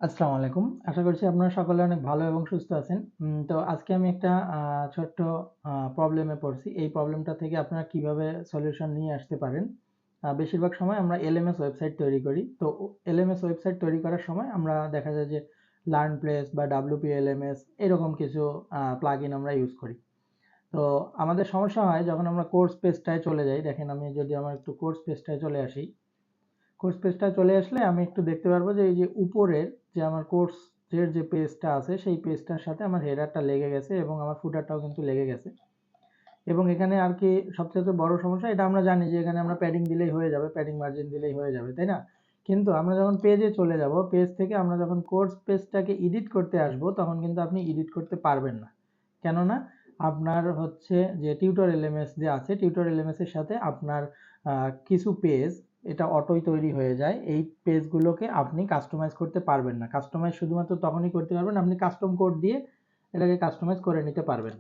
আসসালামু আলাইকুম। আশা করছি আপনারা সকলে অনেক ভালো এবং সুস্থ আছেন। তো আজকে আমি একটা ছোট্ট প্রবলেমে পড়ছি। এই প্রবলেমটা থেকে আপনারা কিভাবে সলিউশন নিয়ে আসতে পারেন। বেশিরভাগ সময় আমরা এলএমএস ওয়েবসাইট তৈরি করি। তো এলএমএস ওয়েবসাইট তৈরি করার সময় আমরা দেখা যায় যে লার্নপ্লেস বা ডাব্লিউপি এলএমএস এরকম কিছু প্লাগইন আমরা ইউজ করি। তো আমাদের সমস্যা হয় যখন আমরা কোর্স পেজটায় চলে যাই। দেখেন আমি যদি আমার একটু কোর্স পেজটায় চলে আসি। কোর্স পেজটা চলে আসলে আমি একটু দেখতে পারবো যে এই যে উপরের যে আমার কোর্সের যে পেজটা আছে সেই পেজটার সাথে আমার হেডারটা লেগে গেছে এবং আমার ফুটারটাও কিন্তু লেগে গেছে। এবং এখানে আর কি সবচেয়ে বড় সমস্যা, এটা আমরা জানি যে এখানে আমরা প্যাডিং দিলেই হয়ে যাবে, প্যাডিং মার্জিন দিলেই হয়ে যাবে, তাই না? কিন্তু আমরা যখন পেজে চলে যাব, পেজ থেকে আমরা যখন কোর্স পেজটাকে এডিট করতে আসব, তখন কিন্তু আপনি এডিট করতে পারবেন না। কেননা আপনার হচ্ছে যে টিউটর এলএমএস যে আছে, টিউটর এলএমএস এর সাথে আপনার কিছু পেজ এটা অটোই তৈরি হয়ে যায়। এই পেজগুলোকে আপনি কাস্টমাইজ করতে পারবেন না। কাস্টমাইজ শুধুমাত্র তখনই করতে পারবেন আপনি কাস্টম কোড দিয়ে এটাকে কাস্টমাইজ করে নিতে পারবেন।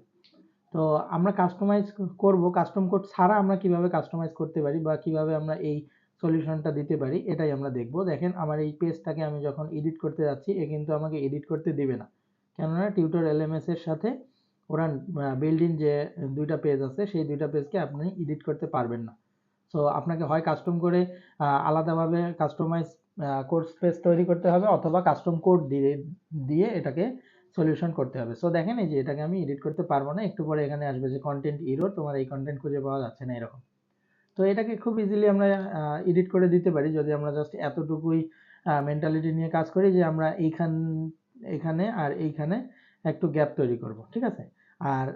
তো আমরা কাস্টমাইজ করব, কাস্টম কোড ছাড়া আমরা কিভাবে কাস্টমাইজ করতে পারি বা কিভাবে আমরা এই সলিউশনটা দিতে পারি এটাই আমরা দেখব। দেখেন আমার এই পেজটাকে আমি যখন এডিট করতে যাচ্ছি, এ কিন্তু আমাকে এডিট করতে দিবে না। কেননা টিউটর এলএমএস এর সাথে ওরা বিল্ড ইন যে দুইটা পেজ আছে সেই দুইটা পেজকে আপনি এডিট করতে পারবেন না। সো আপনাকে হয় কাস্টম করে আলাদাভাবে কাস্টমাইজ কোর্স পেজ তৈরি করতে হবে, অথবা কাস্টম কোড দিয়ে দিয়ে এটাকে সলিউশন করতে হবে। সো দেখেন এই যে এটাকে আমি এডিট করতে পারবো না, একটু পরে এখানে আসবে যে কন্টেন্ট এরর, তোমার এই কন্টেন্ট খুঁজে পাওয়া যাচ্ছে না, এরকম। তো এটাকে খুব ইজিলি আমরা এডিট করে দিতে পারি যদি আমরা জাস্ট এতটুকুই মেন্টালিটি নিয়ে কাজ করি যে আমরা এখানে আর এইখানে একটু গ্যাপ তৈরি করব, ঠিক আছে? আর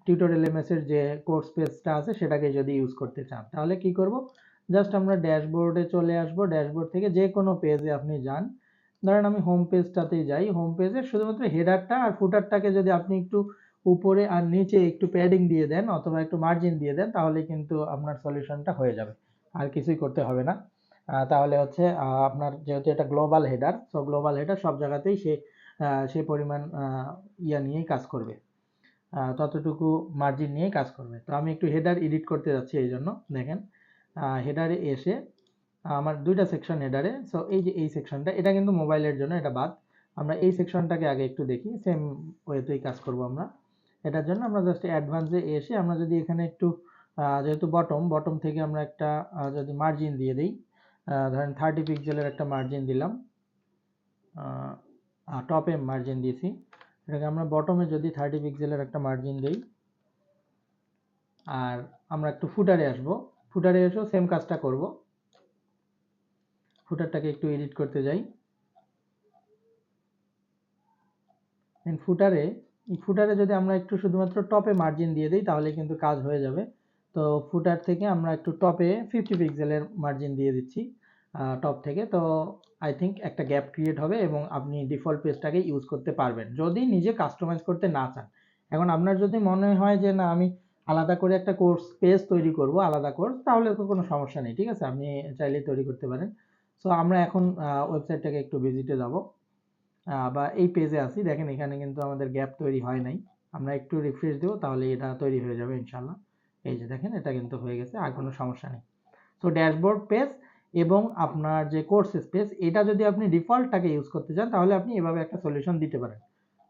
টিউটোরিয়াল এমএস এর যে কোর্স পেজটা আছে সেটাকে যদি ইউজ করতে চান তাহলে কি করব, জাস্ট আমরা ড্যাশবোর্ডে চলে আসব। ড্যাশবোর্ড থেকে যে কোনো পেজে আপনি যান, ধরেন আমি হোম পেজটাতেই যাই। হোম পেজে শুধুমাত্র হেডারটা আর ফুটারটাকে যদি আপনি একটু উপরে আর নিচে একটু প্যাডিং দিয়ে দেন অথবা একটু মার্জিন দিয়ে দেন, তাহলে কিন্তু আপনার সলিউশনটা হয়ে যাবে। আর কিছুই করতে হবে না। তাহলে হচ্ছে আপনার যেহেতু এটা global header, so global header সব জায়গাতেই সেই পরিমাণ ইয়া নিয়েই কাজ করবে, ততটুকু মার্জিন নিয়েই কাজ করবে। তো আমি একটু হেডার এডিট করতে যাচ্ছি, এই জন্য দেখেন হেডারে এসে আমার দুইটা সেকশন হেডারে। সো এই যে এই সেকশনটা, এটা কিন্তু মোবাইলের জন্য, এটা বাদ। আমরা এই সেকশনটাকে আগে একটু দেখি, সেম ওয়েতেই কাজ করব আমরা। এটার জন্য আমরা জাস্ট অ্যাডভান্সে এসে আমরা যদি এখানে একটু যেহেতু বটম থেকে আমরা একটা যদি মার্জিন দিয়ে দিই, ধরেন 30 পিক্সেলের একটা মার্জিন দিলাম, টপে মার্জিন দিয়েছি, এটাকে আমরা বটমে যদি 30 পিক্সেলের একটা মার্জিন দিই, আর আমরা একটু ফুটারে আসবো, ফুটারে এসেও সেম কাজটা করব। ফুটারটাকে একটু এডিট করতে যাই, ফুটারে যদি আমরা একটু শুধুমাত্র টপে মার্জিন দিয়ে দিই তাহলে কিন্তু কাজ হয়ে যাবে। তো ফুটার থেকে আমরা একটু টপে 50 পিক্সেলের মার্জিন দিয়ে দিচ্ছি টপ থেকে। তো আই থিঙ্ক একটা গ্যাপ ক্রিয়েট হবে এবং আপনি ডিফল্ট পেজটাকে ইউজ করতে পারবেন যদি নিজে কাস্টমাইজ করতে না চান। এখন আপনার যদি মনে হয় যে না আমি আলাদা করে একটা কোর্স পেজ তৈরি করব, আলাদা কোর্স, তাহলে তো কোনো সমস্যা নেই, ঠিক আছে, আপনি চাইলেই তৈরি করতে পারেন। সো আমরা এখন ওয়েবসাইটটাকে একটু ভিজিটে যাব, বা এই পেজে আছি। দেখেন এখানে কিন্তু আমাদের গ্যাপ তৈরি হয় নাই। আমরা একটু রিফ্রেশ দেবো তাহলে এটা তৈরি হয়ে যাবে ইনশাল্লাহ। এই যে দেখেন এটা কিন্তু হয়ে গেছে, আর কোনো সমস্যা নেই। সো ড্যাশবোর্ড পেজ এবং আপনার যে কোর্স স্পেস, এটা যদি আপনি ডিফল্টটাকে ইউজ করতে চান তাহলে আপনি এভাবে একটা সলিউশন দিতে পারেন,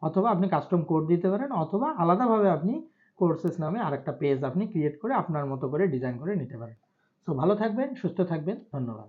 অথবা আপনি কাস্টম কোড দিতে পারেন, অথবা আলাদাভাবে আপনি কোর্সেস নামে আরেকটা পেজ আপনি ক্রিয়েট করে আপনার মতো করে ডিজাইন করে নিতে পারেন। সো ভালো থাকবেন, সুস্থ থাকবেন, ধন্যবাদ।